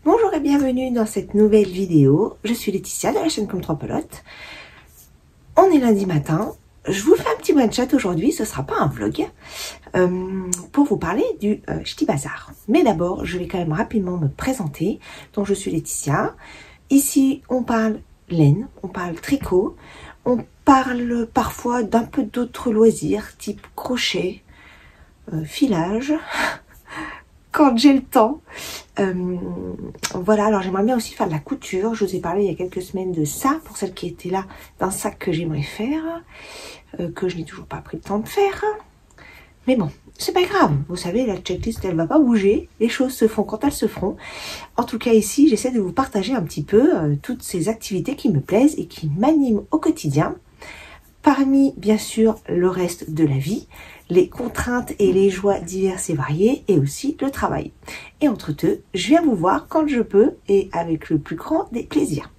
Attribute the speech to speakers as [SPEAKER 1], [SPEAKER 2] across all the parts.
[SPEAKER 1] Bonjour et bienvenue dans cette nouvelle vidéo. Je suis Laetitia de la chaîne Comme 3 Pelotes. On est lundi matin. Je vous fais un petit one shot aujourd'hui, ce sera pas un vlog, pour vous parler du Ch'ti Bazar. Mais d'abord, je vais quand même rapidement me présenter. Donc je suis Laetitia. Ici, on parle laine, on parle tricot, on parle parfois d'un peu d'autres loisirs, type crochet, filage, quand j'ai le temps. Voilà, alors j'aimerais bien aussi faire de la couture. Je vous ai parlé il y a quelques semaines de ça, pour celles qui étaient là, d'un sac que j'aimerais faire, que je n'ai toujours pas pris le temps de faire. Mais bon, c'est pas grave. Vous savez, la checklist, elle va pas bouger. Les choses se font quand elles se feront. En tout cas, ici, j'essaie de vous partager un petit peu toutes ces activités qui me plaisent et qui m'animent au quotidien. Parmi, bien sûr, le reste de la vie, les contraintes et les joies diverses et variées, et aussi le travail. Et entre deux, je viens vous voir quand je peux et avec le plus grand des plaisirs.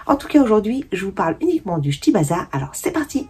[SPEAKER 1] En tout cas, aujourd'hui, je vous parle uniquement du Ch'ti Bazar. Alors, c'est parti!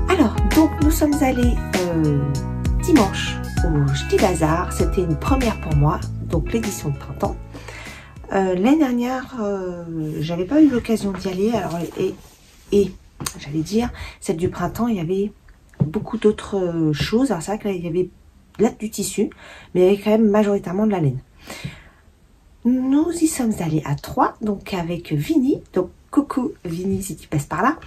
[SPEAKER 1] Alors, donc nous sommes allés dimanche au Ch'ti Bazar. C'était une première pour moi, donc l'édition de printemps. L'année dernière, j'avais pas eu l'occasion d'y aller. Alors, et j'allais dire, celle du printemps, il y avait beaucoup d'autres choses. Alors c'est vrai que là, il y avait là du tissu, mais il y avait quand même majoritairement de la laine. Nous y sommes allés à 3, donc avec Vini. Donc coucou Vini si tu passes par là.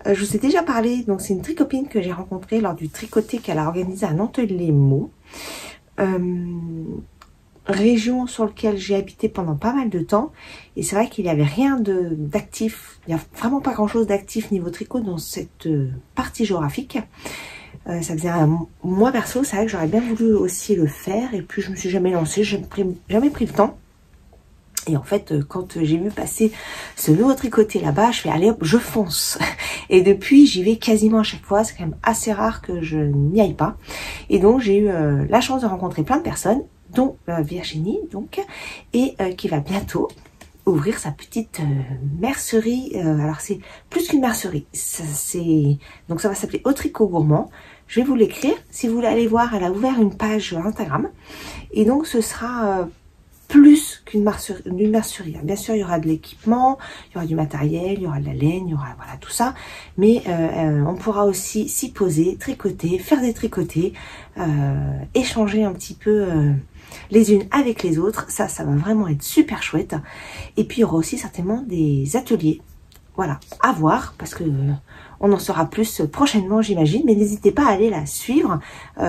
[SPEAKER 1] Je vous ai déjà parlé, donc c'est une tricopine que j'ai rencontrée lors du tricoté qu'elle a organisé à Nantes-les-Meaux. région sur laquelle j'ai habité pendant pas mal de temps. Et c'est vrai qu'il n'y avait rien d'actif. Il n'y a vraiment pas grand chose d'actif niveau tricot dans cette partie géographique. Ça faisait moi perso, c'est vrai que j'aurais bien voulu aussi le faire. Et puis je me suis jamais lancée, jamais pris le temps. Et en fait, quand j'ai vu passer ce nouveau tricoté là-bas, je fais allez hop, je fonce. Et depuis, j'y vais quasiment à chaque fois. C'est quand même assez rare que je n'y aille pas. Et donc, j'ai eu la chance de rencontrer plein de personnes, dont Virginie, donc, et qui va bientôt ouvrir sa petite mercerie. Alors, c'est plus qu'une mercerie. Donc, ça va s'appeler Au Tricot Gourmand. Je vais vous l'écrire. Si vous voulez aller voir, elle a ouvert une page Instagram. Et donc, ce sera plus qu'une mercerie. Bien sûr, il y aura de l'équipement, il y aura du matériel, il y aura de la laine, il y aura voilà tout ça. Mais on pourra aussi s'y poser, tricoter, faire des tricotés, échanger un petit peu les unes avec les autres. Ça va vraiment être super chouette. Et puis, il y aura aussi certainement des ateliers. Voilà, à voir, parce que on en saura plus prochainement, j'imagine. Mais n'hésitez pas à aller la suivre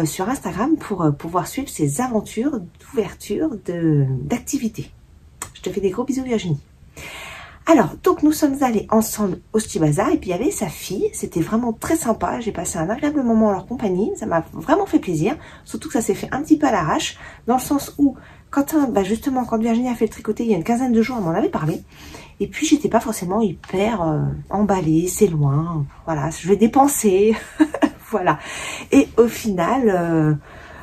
[SPEAKER 1] sur Instagram pour pouvoir suivre ses aventures d'ouverture d'activités. Je te fais des gros bisous, Virginie. Alors, donc nous sommes allés ensemble au Stibazar et puis il y avait sa fille. C'était vraiment très sympa. J'ai passé un agréable moment en leur compagnie. Ça m'a vraiment fait plaisir. Surtout que ça s'est fait un petit peu à l'arrache, dans le sens où justement, quand Virginie a fait le tricoté il y a une quinzaine de jours, elle m'en avait parlé. Et puis, j'étais pas forcément hyper emballée, c'est loin, voilà, je vais dépenser, voilà. Et au final,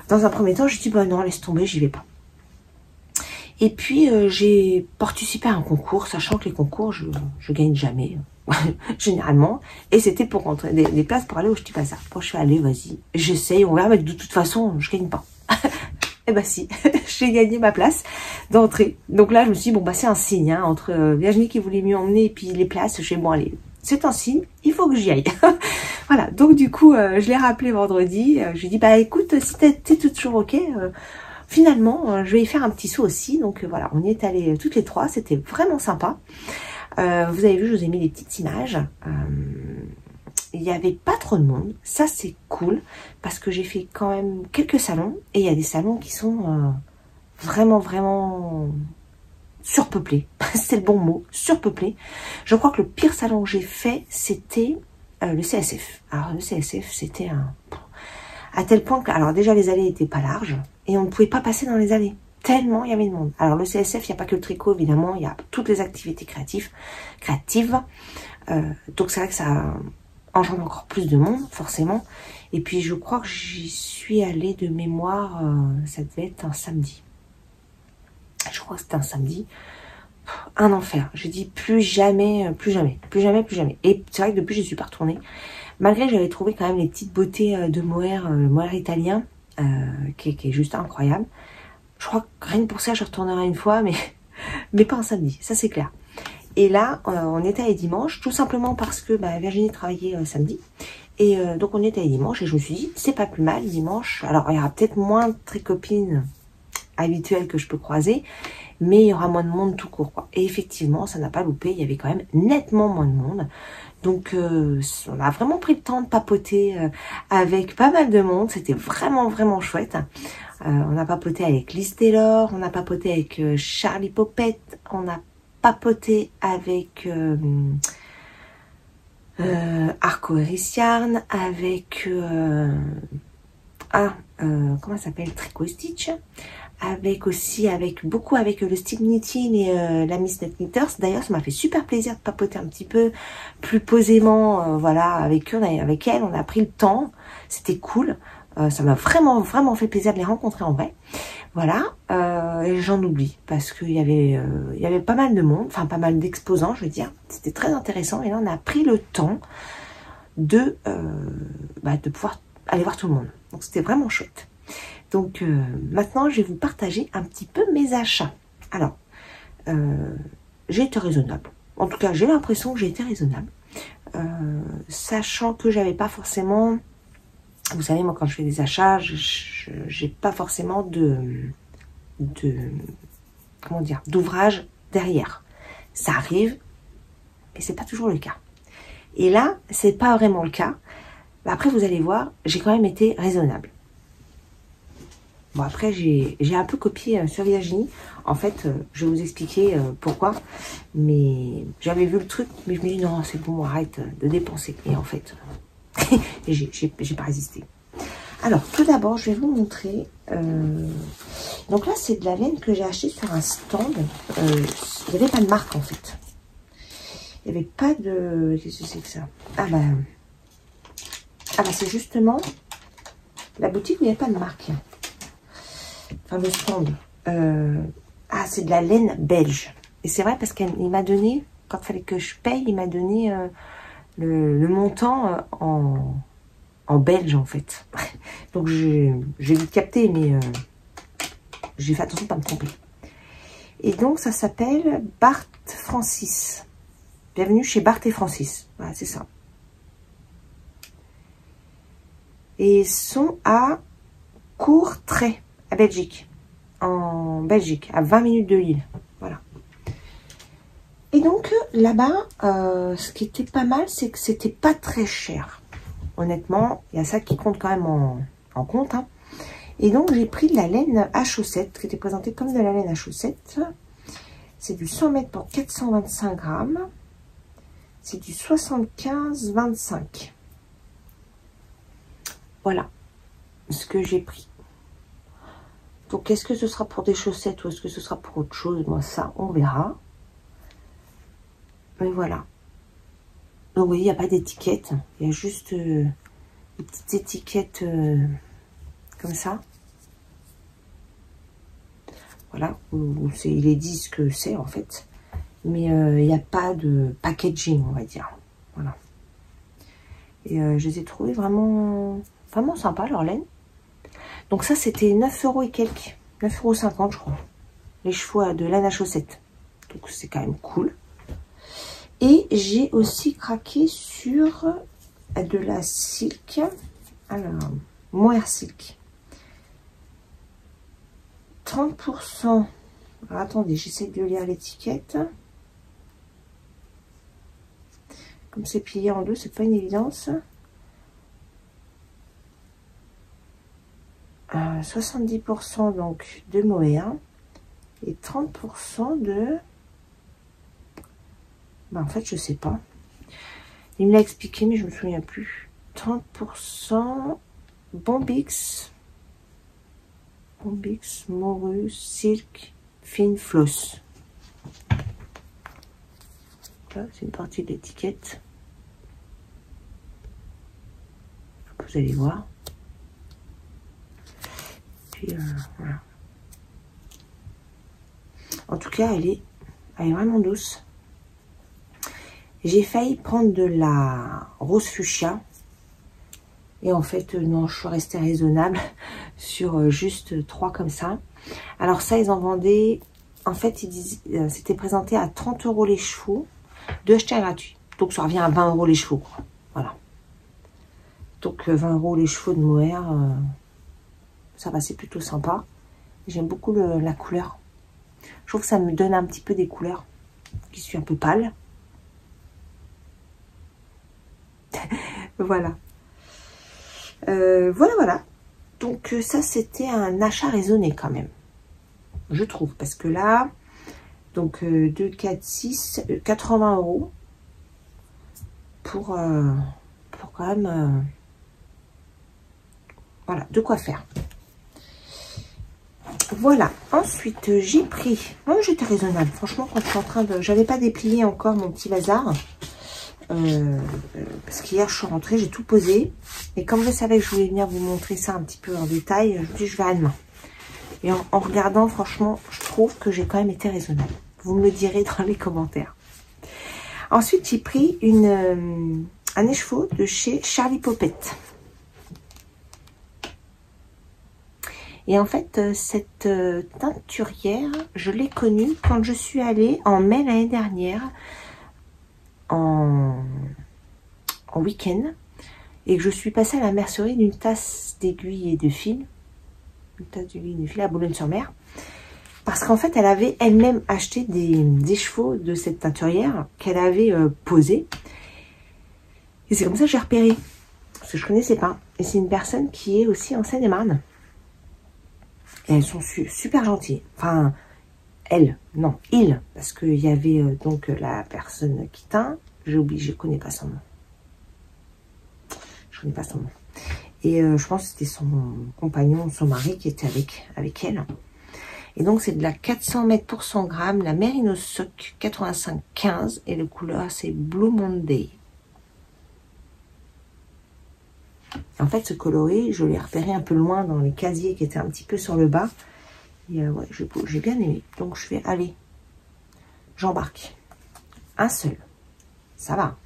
[SPEAKER 1] dans un premier temps, j'ai dit, bah non, laisse tomber, j'y vais pas. Et puis, j'ai participé à un concours, sachant que les concours, je gagne jamais, généralement. Et c'était pour rentrer des places pour aller au Stibazar. Bon, je suis allée, vas-y, j'essaye, on verra, mais de toute façon, je gagne pas. Eh ben si, j'ai gagné ma place d'entrée. Donc là, je me suis dit, bon, bah c'est un signe, hein, entre Virginie qui voulait mieux emmener et puis les places, je sais, bon, allez, c'est un signe, il faut que j'y aille. Voilà, donc du coup, je l'ai rappelé vendredi, je lui ai dit, bah écoute, si t'es toujours ok, finalement, je vais y faire un petit saut aussi. Donc voilà, on y est allés toutes les trois, c'était vraiment sympa. Vous avez vu, je vous ai mis des petites images. Il n'y avait pas trop de monde, ça c'est cool, parce que j'ai fait quand même quelques salons, et il y a des salons qui sont vraiment surpeuplés, c'est le bon mot, surpeuplés. Je crois que le pire salon que j'ai fait, c'était le CSF. Alors le CSF, c'était à tel point que, alors déjà les allées n'étaient pas larges, et on ne pouvait pas passer dans les allées, tellement il y avait de monde. Alors le CSF, il n'y a pas que le tricot, évidemment, il y a toutes les activités créatives, donc c'est vrai que ça engendre encore plus de monde, forcément. Et puis, je crois que j'y suis allée de mémoire, ça devait être un samedi. Je crois que c'était un samedi. Un enfer. J'ai dit plus jamais. Et c'est vrai que depuis, je ne suis pas retournée. Malgré que j'avais trouvé quand même les petites beautés de mohair, le mohair italien, qui est juste incroyable. Je crois que rien que pour ça, je retournerai une fois, mais pas un samedi, ça c'est clair. Et là, on était allé dimanche, tout simplement parce que Virginie travaillait samedi. Et donc, on était allé dimanche et je me suis dit, c'est pas plus mal dimanche. Alors, il y aura peut-être moins de tricopines habituelles que je peux croiser, mais il y aura moins de monde tout court, quoi. Et effectivement, ça n'a pas loupé, il y avait quand même nettement moins de monde. Donc, on a vraiment pris le temps de papoter avec pas mal de monde. C'était vraiment chouette. On a papoté avec Liz Taylor, on a papoté avec Charlie Popette, on a papoté avec Arco Hériciarn, avec comment ça s'appelle, Tricot Stitch, beaucoup avec le Stick Knitting et la Miss Net Knitters. D'ailleurs, ça m'a fait super plaisir de papoter un petit peu plus posément, voilà, avec eux, avec elle, on a pris le temps, c'était cool. Ça m'a vraiment fait plaisir de les rencontrer en vrai. Voilà, et j'en oublie parce qu'il y avait pas mal de monde, enfin pas mal d'exposants, je veux dire. C'était très intéressant et là on a pris le temps de pouvoir aller voir tout le monde. Donc c'était vraiment chouette. Donc maintenant je vais vous partager un petit peu mes achats. Alors, j'ai été raisonnable. En tout cas, j'ai l'impression que j'ai été raisonnable. Sachant que j'avais pas forcément... Vous savez, moi, quand je fais des achats, j'ai pas forcément comment dire, d'ouvrage derrière. Ça arrive, mais c'est pas toujours le cas. Et là, c'est pas vraiment le cas. Après, vous allez voir, j'ai quand même été raisonnable. Bon, après, j'ai un peu copié sur Virginie. En fait, je vais vous expliquer pourquoi. Mais j'avais vu le truc, mais je me dis non, c'est bon, arrête de dépenser. Et en fait, j'ai pas résisté. Alors, tout d'abord, je vais vous montrer. Donc là, c'est de la laine que j'ai acheté sur un stand. Il n'y avait pas de marque, en fait. Il n'y avait pas de... Qu'est-ce que c'est que ça? Ah bah, c'est justement la boutique où il n'y avait pas de marque. Enfin, le stand. Ah, c'est de la laine belge. Et c'est vrai parce qu'il m'a donné, quand il fallait que je paye, il m'a donné le montant en belge, en fait. Donc, j'ai vite capté, mais j'ai fait attention de ne pas me tromper. Et donc, ça s'appelle Bart Francis. Bienvenue chez Bart et Francis. Voilà, c'est ça. Et ils sont à Courtrai, à Belgique. En Belgique, à 20 minutes de Lille. Voilà. Et donc, là-bas, ce qui était pas mal, c'est que c'était pas très cher. Honnêtement, il y a ça qui compte quand même en compte. Hein. Et donc, j'ai pris de la laine à chaussettes, qui était présentée comme de la laine à chaussettes. C'est du 100 mètres pour 425 grammes. C'est du 75,25. Voilà ce que j'ai pris. Donc, est-ce que ce sera pour des chaussettes ou est-ce que ce sera pour autre chose? Moi, ça, on verra. Mais voilà. Donc, vous voyez, il n'y a pas d'étiquette. Il y a juste des petites étiquettes comme ça. Voilà. Où il est dit ce que c'est, en fait. Mais il n'y a pas de packaging, on va dire. Voilà. Et je les ai trouvés vraiment sympas, leur laine. Donc ça, c'était 9 € et quelques. 9,50 €, je crois. Les chevaux de laine à chaussettes. Donc c'est quand même cool. Et j'ai aussi craqué sur de la silk. Alors, mohair silk. 30%. Alors, attendez, j'essaie de lire l'étiquette. Comme c'est plié en deux, c'est pas une évidence. 70% donc de mohair et 30% de... Ben, en fait, je sais pas. Il me l'a expliqué, mais je me souviens plus. 30% Bombix. Bombix, morue, silk, fine floss. Là, c'est une partie de l'étiquette. Vous allez voir. Puis, voilà. En tout cas, elle est vraiment douce. J'ai failli prendre de la rose fuchsia. Et en fait, non, je suis restée raisonnable sur juste 3 comme ça. Alors ça, ils en vendaient... En fait, ils disaient, c'était présenté à 30 € les chevaux. 2 achetés gratuits. Donc ça revient à 20 € les chevaux. Quoi. Voilà. Donc 20 € les chevaux de mohair. Ça va, c'est plutôt sympa. J'aime beaucoup la couleur. Je trouve que ça me donne un petit peu des couleurs qui sont un peu pâles. Voilà. Voilà. Donc ça, c'était un achat raisonné quand même. Je trouve. Parce que là, donc 2, 4, 6, 80 € pour quand même... voilà, de quoi faire. Voilà, ensuite j'ai pris, moi j'étais raisonnable, franchement quand je suis en train de, j'avais pas déplié encore mon petit bazar, parce qu'hier je suis rentrée, j'ai tout posé, et comme je savais que je voulais venir vous montrer ça un petit peu en détail, je me dis je vais à demain. Et en regardant, franchement, je trouve que j'ai quand même été raisonnable. Vous me le direz dans les commentaires. Ensuite j'ai pris un écheveau de chez Charlie Popette. Et en fait, cette teinturière, je l'ai connue quand je suis allée en mai l'année dernière, en week-end, et que je suis passée à la mercerie d'une tasse d'aiguille et de fil, à Boulogne-sur-Mer, parce qu'en fait, elle avait elle-même acheté des chevaux de cette teinturière qu'elle avait posés. Et c'est comme ça que j'ai repéré, parce que je ne connaissais pas. Et c'est une personne qui est aussi en Seine-et-Marne. Et elles sont super gentilles. Enfin, elles, non, ils. Parce qu'il y avait donc la personne qui teint. J'ai oublié, je connais pas son nom. Je connais pas son nom. Et je pense que c'était son compagnon, son mari qui était avec elle. Et donc, c'est de la 400 mètres pour 100 grammes, la Merino Sock 85-15. Et le couleur, c'est Blue Monday. En fait, ce coloris, je l'ai repéré un peu loin dans les casiers qui étaient un petit peu sur le bas. Et ouais, j'ai bien aimé. Donc, je vais aller. J'embarque. Un seul. Ça va.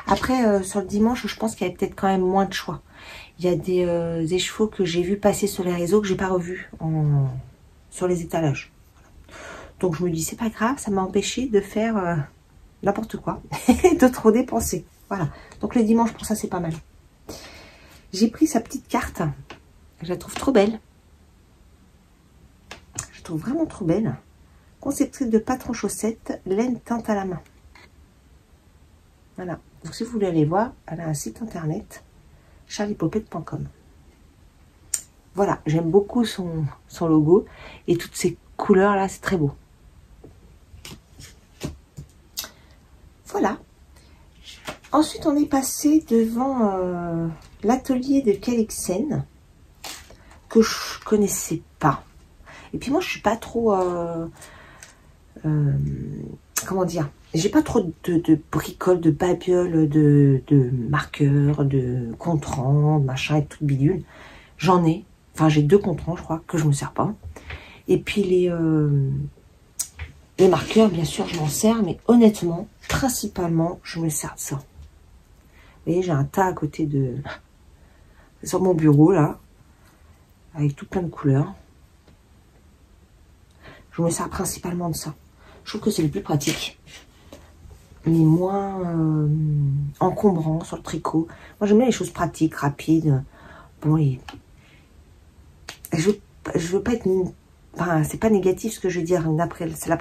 [SPEAKER 1] Après, sur le dimanche, je pense qu'il y avait peut-être quand même moins de choix. Il y a des chevaux que j'ai vu passer sur les réseaux que j'ai pas revus sur les étalages. Donc, je me dis, c'est pas grave, ça m'a empêché de faire n'importe quoi. De trop dépenser. Voilà. Donc, le dimanche, pour ça, c'est pas mal. J'ai pris sa petite carte. Je la trouve trop belle. Je la trouve vraiment trop belle. Conceptrice de patron chaussettes, laine teinte à la main. Voilà. Donc, si vous voulez aller voir, elle a un site internet, charliepopette.com. Voilà. J'aime beaucoup son logo. Et toutes ces couleurs là, c'est très beau. Voilà. Ensuite, on est passé devant l'atelier de Calixen, que je connaissais pas. Et puis moi, je suis pas trop... comment dire, j'ai pas trop de bricoles, de babioles, de marqueurs, de contrants, machin et tout bidule. J'en ai, enfin j'ai 2 contrants je crois que je me sers pas. Et puis les marqueurs bien sûr je m'en sers, mais honnêtement principalement je me sers de ça. Vous voyez, j'ai un tas à côté de sur mon bureau là, avec tout plein de couleurs. Je me sers principalement de ça. Je trouve que c'est le plus pratique. Mais moins encombrant sur le tricot. Moi, j'aime bien les choses pratiques, rapides. Bon, je veux pas être... Enfin, c'est pas négatif ce que je veux dire.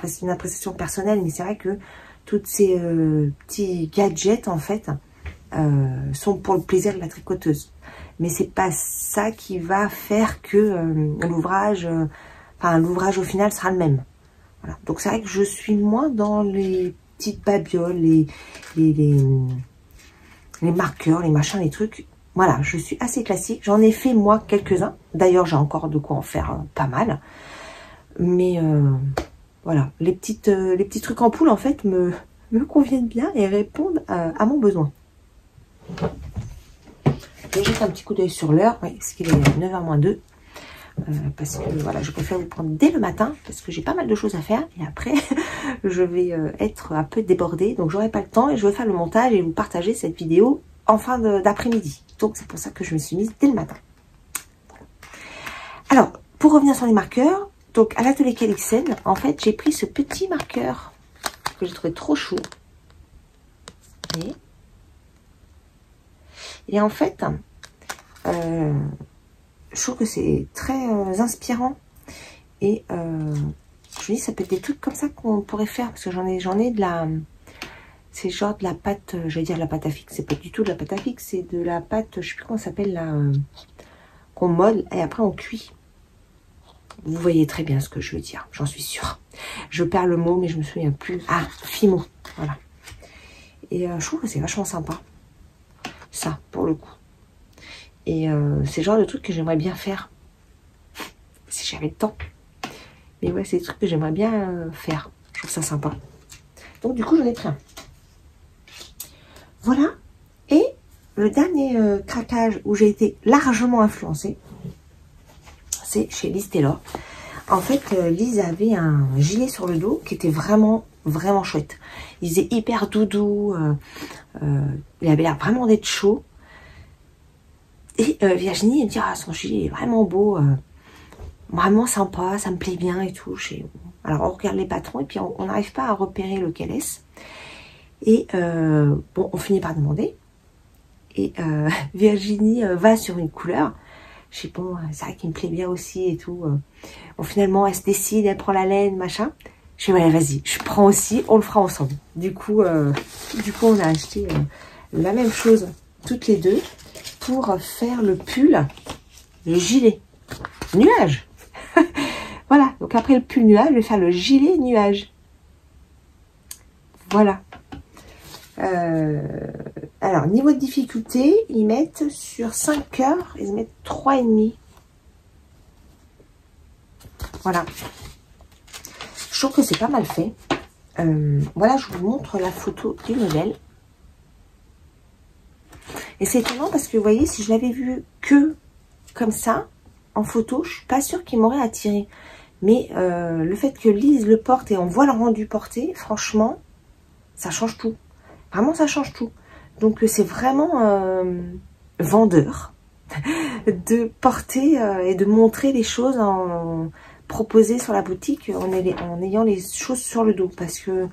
[SPEAKER 1] C'est une appréciation personnelle. Mais c'est vrai que toutes ces petits gadgets, en fait, sont pour le plaisir de la tricoteuse. Mais c'est pas ça qui va faire que l'ouvrage... Enfin, l'ouvrage au final sera le même. Voilà. Donc c'est vrai que je suis moins dans les petites babioles, les marqueurs, les machins, les trucs. Voilà, je suis assez classique. J'en ai fait moi quelques-uns. D'ailleurs, j'ai encore de quoi en faire pas mal. Mais voilà, les petits trucs en poule en fait me conviennent bien et répondent à mon besoin. Je jette un petit coup d'œil sur l'heure. Oui, parce qu'il est 9h moins 2. Parce que voilà, je préfère vous prendre dès le matin parce que j'ai pas mal de choses à faire et après je vais être un peu débordée, donc j'aurai pas le temps et je vais faire le montage et vous partager cette vidéo en fin d'après-midi. Donc c'est pour ça que je me suis mise dès le matin. Voilà. Alors, pour revenir sur les marqueurs, donc à l'atelier Calixen, en fait j'ai pris ce petit marqueur que j'ai trouvé trop chou. Et en fait je trouve que c'est très inspirant et je me dis ça peut être des trucs comme ça qu'on pourrait faire parce que j'en ai de la, c'est genre de la pâte, j'allais dire de la pâte à fixe, c'est pas du tout de la pâte à fixe, c'est de la pâte, je sais plus comment ça s'appelle là, qu'on molle et après on cuit. Vous voyez très bien ce que je veux dire, j'en suis sûre. Je perds le mot mais je me souviens plus. Ah, Fimo, voilà. Et je trouve que c'est vachement sympa, ça pour le coup. Et c'est le genre de truc que j'aimerais bien faire. Si j'avais le temps. Mais ouais, c'est des trucs que j'aimerais bien faire. Je trouve ça sympa. Donc du coup, j'en ai pris un. Voilà. Et le dernier craquage où j'ai été largement influencée, c'est chez Liz Taylor. En fait, Liz avait un gilet sur le dos qui était vraiment, vraiment chouette. Il faisait hyper doudou. Il avait l'air vraiment d'être chaud. Et Virginie, elle me dit, ah, son gilet est vraiment beau, vraiment sympa, ça me plaît bien et tout. Alors, on regarde les patrons et puis on n'arrive pas à repérer lequel est-ce. Et bon, on finit par demander. Et Virginie va sur une couleur. Je dis, bon, c'est vrai qu'il me plaît bien aussi et tout. Bon, finalement, elle se décide, elle prend la laine, machin. Je dis, ouais, vas-y, je prends aussi, on le fera ensemble. Du coup, on a acheté la même chose toutes les deux pour faire le pull, le gilet. Nuage. Voilà, donc après le pull nuage, je vais faire le gilet nuage. Voilà. Alors, niveau de difficulté, ils mettent sur 5 heures, ils mettent 3,5. Voilà. Je trouve que c'est pas mal fait. Voilà, je vous montre la photo du modèle. Et c'est étonnant parce que, vous voyez, si je l'avais vu que comme ça, en photo, je suis pas sûre qu'il m'aurait attiré. Mais le fait que Lise le porte et on voit le rendu porté, franchement, ça change tout. Vraiment, ça change tout. Donc, c'est vraiment vendeur de porter et de montrer les choses proposées sur la boutique en ayant les choses sur le dos. Parce que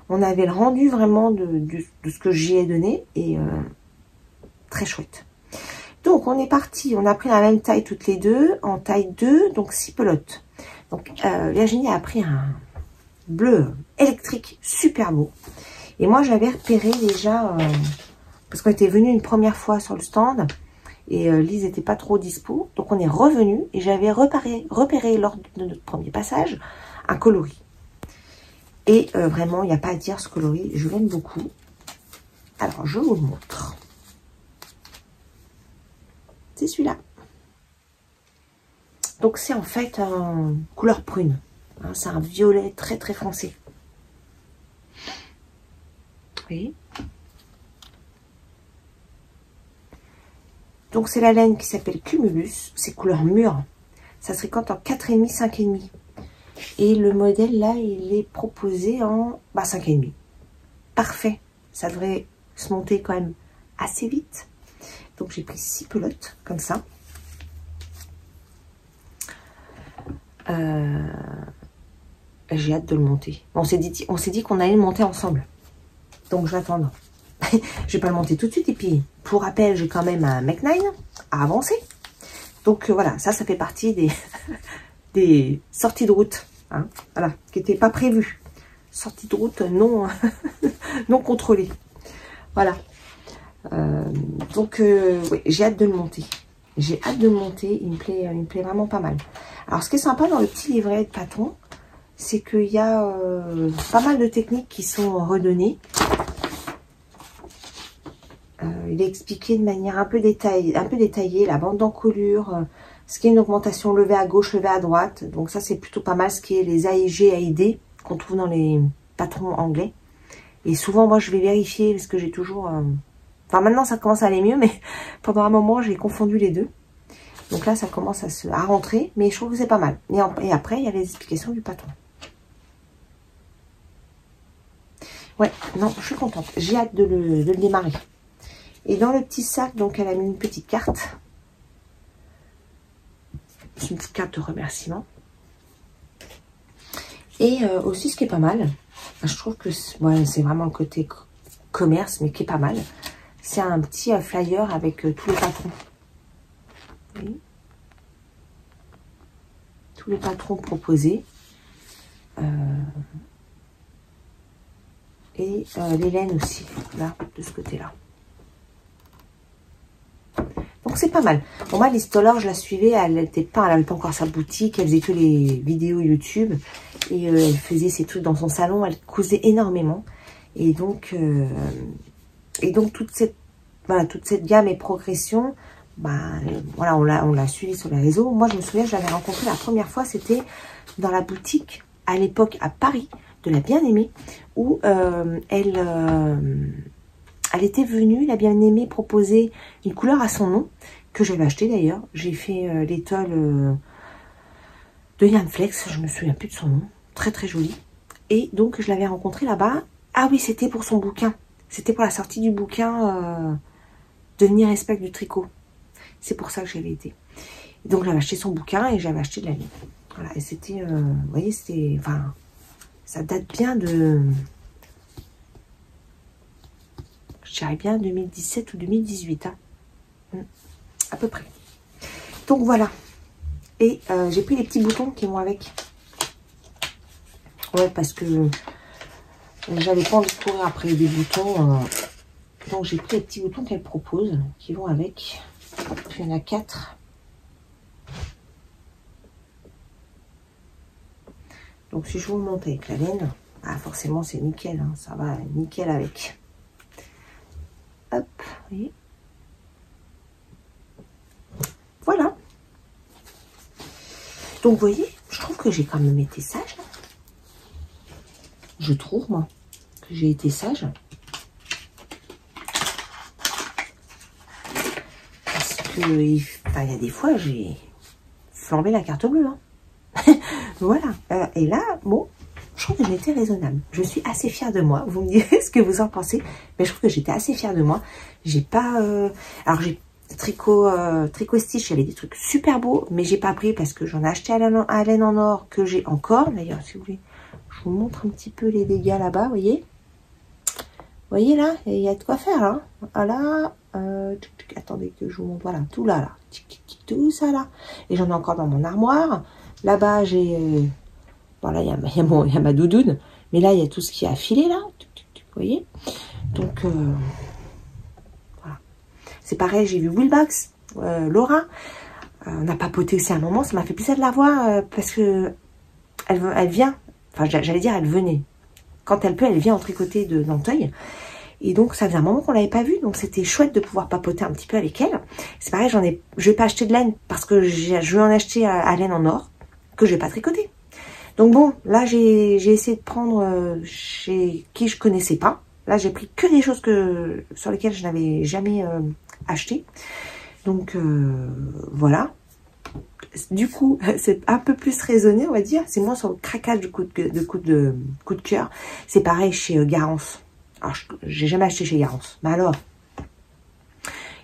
[SPEAKER 1] on avait le rendu vraiment de ce que j'y ai donné et très chouette. Donc, on est parti. On a pris la même taille toutes les deux, en taille 2, donc 6 pelotes. Donc, Virginie a pris un bleu électrique super beau. Et moi, j'avais repéré déjà, parce qu'on était venu une première fois sur le stand, et Lise n'était pas trop dispo. Donc, on est revenu, et j'avais repéré lors de notre premier passage, un coloris. Et vraiment, il n'y a pas à dire, ce coloris, je l'aime beaucoup. Alors, je vous le montre. C'est celui-là. Donc, c'est en fait un couleur prune. Hein, c'est un violet très, très foncé. Oui. Donc, c'est la laine qui s'appelle Cumulus. C'est couleur mûre. Ça se récolte en 4,5, 5,5. Et le modèle, là, il est proposé en 5,5. Parfait. Ça devrait se monter quand même assez vite. Donc, j'ai pris 6 pelotes, comme ça. J'ai hâte de le monter. On s'est dit qu'on allait le monter ensemble. Donc, je vais attendre. Je vais pas le monter tout de suite. Et puis, pour rappel, j'ai quand même un Mech 9 à avancer. Donc, voilà. Ça fait partie des sorties de route. Hein, voilà. Qui n'étaient pas prévues. Sorties de route non, non contrôlées. Voilà. Donc, oui, j'ai hâte de le monter. J'ai hâte de le monter. Il me plaît vraiment pas mal. Alors, ce qui est sympa dans le petit livret de Patron, c'est qu'il y a pas mal de techniques qui sont redonnées. Il est expliqué de manière un peu détaillée, la bande d'encolure, ce qui est une augmentation levée à gauche, levée à droite. Donc ça, c'est plutôt pas mal, ce qui est les AEG, AID, qu'on trouve dans les patrons anglais. Et souvent, moi, je vais vérifier, parce que j'ai toujours... Enfin, maintenant, ça commence à aller mieux, mais pendant un moment, j'ai confondu les deux. Donc là, ça commence à rentrer, mais je trouve que c'est pas mal. Et après, il y a les explications du patron. Ouais, non, je suis contente. J'ai hâte de le démarrer. Et dans le petit sac, donc, elle a mis une petite carte. C'est une petite carte de remerciement. Et aussi, ce qui est pas mal, je trouve que c'est vraiment le côté commerce, mais qui est pas mal. C'est un petit flyer avec tous les patrons. Oui. Tous les patrons proposés. Et les laines aussi, là, de ce côté-là. Donc c'est pas mal. Bon, moi, Lise Toller, je la suivais, elle n'avait pas encore sa boutique, elle faisait que les vidéos YouTube. Et elle faisait ses trucs dans son salon, elle cousait énormément. Et donc toute cette gamme et progression, voilà, on l'a suivi sur les réseaux. Moi, je me souviens, je l'avais rencontrée la première fois, c'était dans la boutique, à l'époque, à Paris, de la Bien-Aimée, où elle était venue, la Bien-Aimée, proposer une couleur à son nom, que j'avais acheté d'ailleurs. J'ai fait l'étole de Yann Flex, je me souviens plus de son nom, très très joli. Et donc, je l'avais rencontrée là-bas. Ah oui, c'était pour son bouquin. C'était pour la sortie du bouquin Devenir respect du tricot. C'est pour ça que j'avais été. Et donc, j'avais acheté son bouquin et j'avais acheté de la laine. Voilà, et c'était, vous voyez, c'était, enfin, ça date bien de, je dirais bien 2017 ou 2018, hein, à peu près. Donc, voilà. Et j'ai pris les petits boutons qui vont avec. Ouais, parce que j'avais pas envie de courir après des boutons. Donc, j'ai pris les petits boutons qu'elle propose, qui vont avec. Il y en a 4. Donc si je vous monte avec la laine, ah, forcément c'est nickel, hein, ça va nickel avec. Hop, vous voyez. Voilà. Donc vous voyez, je trouve que j'ai quand même été sage. Je trouve, moi, que j'ai été sage. Parce que, enfin, il y a des fois, j'ai flambé la carte bleue. Hein. Voilà. Et là, bon, je trouve que j'ai été raisonnable. Je suis assez fière de moi. Vous me direz ce que vous en pensez. Mais je trouve que j'étais assez fière de moi. J'ai pas... Alors, j'ai tricot stitch, il y avait des trucs super beaux. Mais j'ai pas pris parce que j'en ai acheté à laine en or que j'ai encore. D'ailleurs, si vous voulez, je vous montre un petit peu les dégâts là-bas, vous voyez. Vous voyez là, il y a de quoi faire là. Ah là, attendez que je vous montre. Voilà, tout là, tout ça là. Et j'en ai encore dans mon armoire. Là-bas, j'ai... voilà, il y a ma doudoune. Mais là, il y a tout ce qui a affilé, là. Vous voyez. Donc, voilà. C'est pareil, j'ai vu Willbox, Laura. On a papoté aussi à un moment. Ça m'a fait plaisir de la voir parce que elle vient. Enfin, j'allais dire, elle venait. Quand elle peut, elle vient en tricoter de Nanteuil. Et donc, ça faisait un moment qu'on l'avait pas vue. Donc, c'était chouette de pouvoir papoter un petit peu avec elle. C'est pareil, je vais pas acheter de laine parce que je vais en acheter à laine en or que je vais pas tricoter. Donc bon, là j'ai essayé de prendre chez qui je connaissais pas. Là j'ai pris que des choses sur lesquelles je n'avais jamais acheté. Donc voilà. Du coup, c'est un peu plus raisonné, on va dire. C'est moins sur le craquage du coup de cœur. C'est pareil chez Garance. Alors j'ai jamais acheté chez Garance. Mais alors,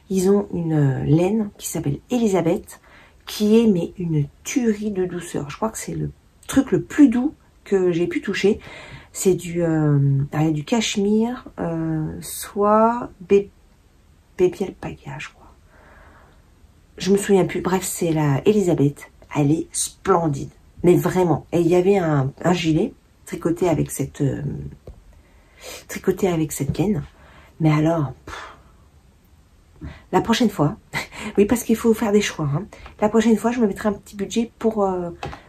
[SPEAKER 1] ils ont une laine qui s'appelle Elisabeth, qui est mais une tuerie de douceur. Je crois que c'est le truc le plus doux que j'ai pu toucher. C'est du cachemire, soit baby alpaga, je crois. Je me souviens plus. Bref, c'est la Elisabeth. Elle est splendide, mais vraiment. Et il y avait un gilet tricoté avec cette laine. Mais alors, la prochaine fois, oui, parce qu'il faut faire des choix. Hein. La prochaine fois, je me mettrai un petit budget pour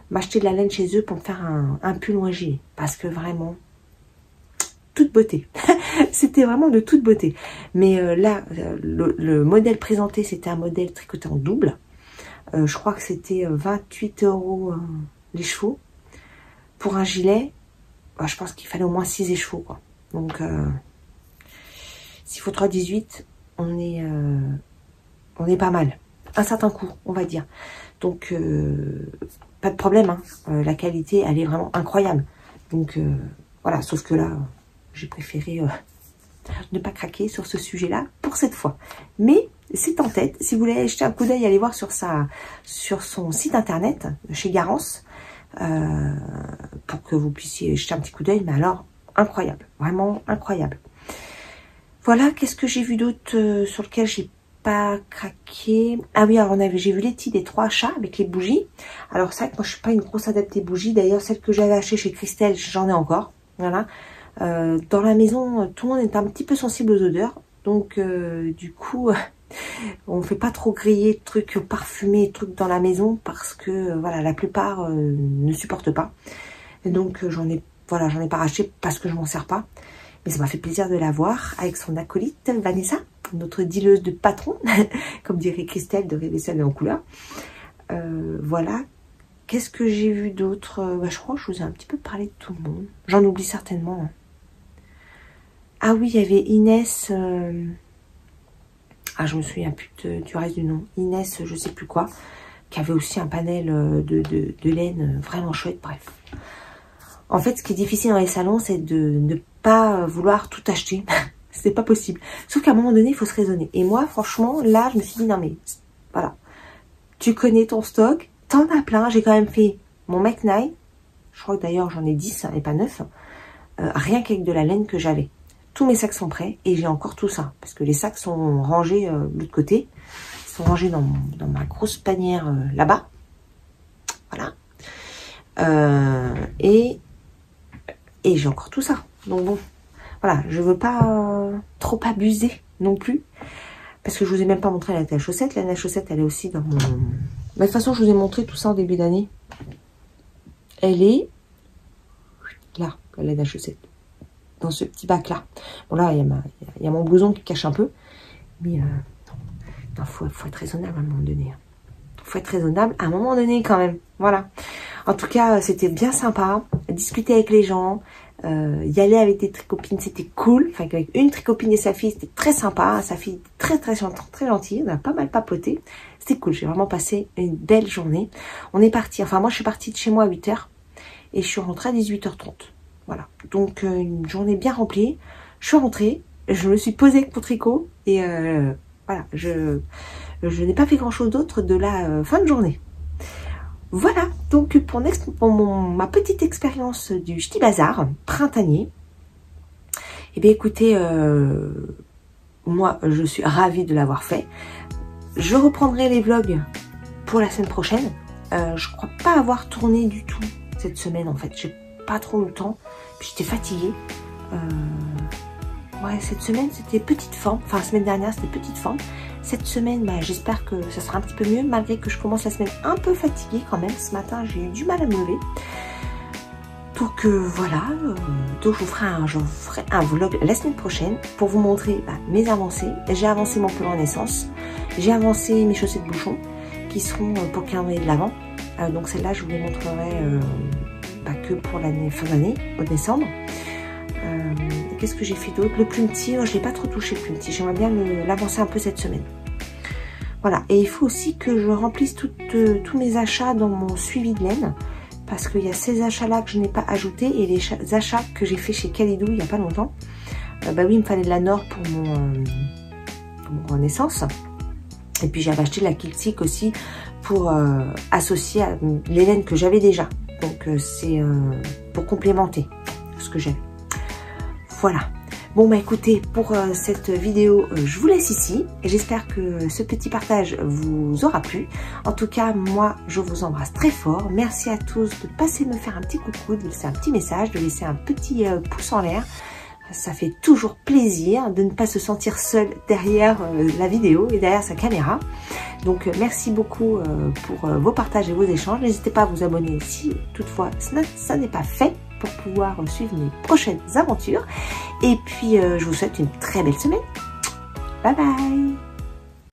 [SPEAKER 1] m'acheter de la laine chez eux pour me faire un pull ou un gilet. Parce que vraiment, toute beauté. C'était vraiment de toute beauté. Mais là, le modèle présenté, c'était un modèle tricoté en double. Je crois que c'était 28 € les chevaux. Pour un gilet, je pense qu'il fallait au moins 6 écheveaux, quoi. Donc, s'il faut 3,18, on est pas mal. Un certain coût, on va dire. Donc, pas de problème. Hein. La qualité, elle est vraiment incroyable. Donc, voilà. Sauf que là, j'ai préféré ne pas craquer sur ce sujet-là pour cette fois. Mais c'est en tête. Si vous voulez jeter un coup d'œil, allez voir sur son site internet, chez Garance, pour que vous puissiez jeter un petit coup d'œil. Mais alors, incroyable. Vraiment incroyable. Voilà, qu'est-ce que j'ai vu d'autre sur lequel j'ai pas craqué. Ah oui, alors j'ai vu Letty des 3 chats avec les bougies. Alors c'est vrai que moi je suis pas une grosse adeptée bougies. D'ailleurs celle que j'avais achetée chez Christelle, j'en ai encore. Voilà. Dans la maison, tout le monde est un petit peu sensible aux odeurs. Donc du coup, on fait pas trop griller de trucs parfumés, de trucs dans la maison parce que voilà, la plupart ne supportent pas. Et donc j'en ai pas racheté parce que je m'en sers pas. Mais ça m'a fait plaisir de la voir avec son acolyte Vanessa, notre dealeuse de patron, comme dirait Christelle de Rêver en couleur. Voilà. Qu'est-ce que j'ai vu d'autre? Je crois que je vous ai un petit peu parlé de tout le monde. J'en oublie certainement. Hein. Ah oui, il y avait Inès. Je me souviens plus du reste du nom. Inès, je sais plus quoi, qui avait aussi un panel de laine vraiment chouette. Bref. En fait, ce qui est difficile dans les salons, c'est de ne pas vouloir tout acheter. C'est pas possible. Sauf qu'à un moment donné, il faut se raisonner. Et moi, franchement, là, je me suis dit, non mais, voilà. Tu connais ton stock, t'en as plein. J'ai quand même fait mon McNine. Je crois que d'ailleurs, j'en ai 10 et pas 9. Rien qu'avec de la laine que j'avais. Tous mes sacs sont prêts et j'ai encore tout ça. Parce que les sacs sont rangés de l'autre côté. Ils sont rangés dans ma grosse panière là-bas. Voilà. Et j'ai encore tout ça. Donc bon, voilà, je veux pas trop abuser non plus. Parce que je vous ai même pas montré la laine à chaussettes. La laine à chaussettes, elle est aussi dans mon... Mais de toute façon, je vous ai montré tout ça en début d'année. Elle est là, la laine à chaussettes. Dans ce petit bac là. Bon là, il y a mon blouson qui cache un peu. Mais il faut être raisonnable à un moment donné. Faut être raisonnable à un moment donné quand même. Voilà. En tout cas, c'était bien sympa. Discuter avec les gens. Y aller avec des tricopines, c'était cool. Enfin, avec une tricopine et sa fille, c'était très sympa. Sa fille, très gentille. On a pas mal papoté. C'était cool. J'ai vraiment passé une belle journée. On est parti. Enfin, moi, je suis partie de chez moi à 8 h. Et je suis rentrée à 18 h 30. Voilà. Donc, une journée bien remplie. Je suis rentrée. Je me suis posée avec mon tricot. Et voilà. Je n'ai pas fait grand chose d'autre de la fin de journée. Voilà, donc pour ma petite expérience du Ch'ti Bazar printanier, eh bien écoutez, moi je suis ravie de l'avoir fait. Je reprendrai les vlogs pour la semaine prochaine. Je crois pas avoir tourné du tout cette semaine en fait, j'ai pas trop eu le temps, puis j'étais fatiguée. Ouais, cette semaine c'était petite forme, enfin la semaine dernière c'était petite forme. Cette semaine, bah, j'espère que ça sera un petit peu mieux, malgré que je commence la semaine un peu fatiguée quand même. Ce matin, j'ai eu du mal à me lever. Donc voilà, donc je vous ferai un vlog la semaine prochaine pour vous montrer mes avancées. J'ai avancé mon plan en naissance, j'ai avancé mes chaussettes bouchons qui seront pour le calendrier de l'Avent. Donc celles-là, je vous les montrerai que pour l'année fin d'année, au décembre. Qu'est-ce que j'ai fait d'autre? Le plume petit, je ne l'ai pas trop touché le plume petit. J'aimerais bien l'avancer un peu cette semaine. Voilà. Et il faut aussi que je remplisse tous mes achats dans mon suivi de laine. Parce qu'il y a ces achats-là que je n'ai pas ajoutés. Et les achats que j'ai fait chez Kalidou il n'y a pas longtemps. Oui, il me fallait de la Nord pour mon naissance. Et puis j'avais acheté de la Kiltik aussi pour associer à les laines que j'avais déjà. Donc c'est pour complémenter ce que j'avais. Voilà. Bon écoutez, pour cette vidéo, je vous laisse ici. Et j'espère que ce petit partage vous aura plu. En tout cas, moi, je vous embrasse très fort. Merci à tous de passer me faire un petit coucou, de laisser un petit message, de laisser un petit pouce en l'air. Ça fait toujours plaisir de ne pas se sentir seul derrière la vidéo et derrière sa caméra. Donc merci beaucoup pour vos partages et vos échanges. N'hésitez pas à vous abonner si toutefois ça n'est pas fait, pour pouvoir suivre mes prochaines aventures. Et puis je vous souhaite une très belle semaine. Bye bye.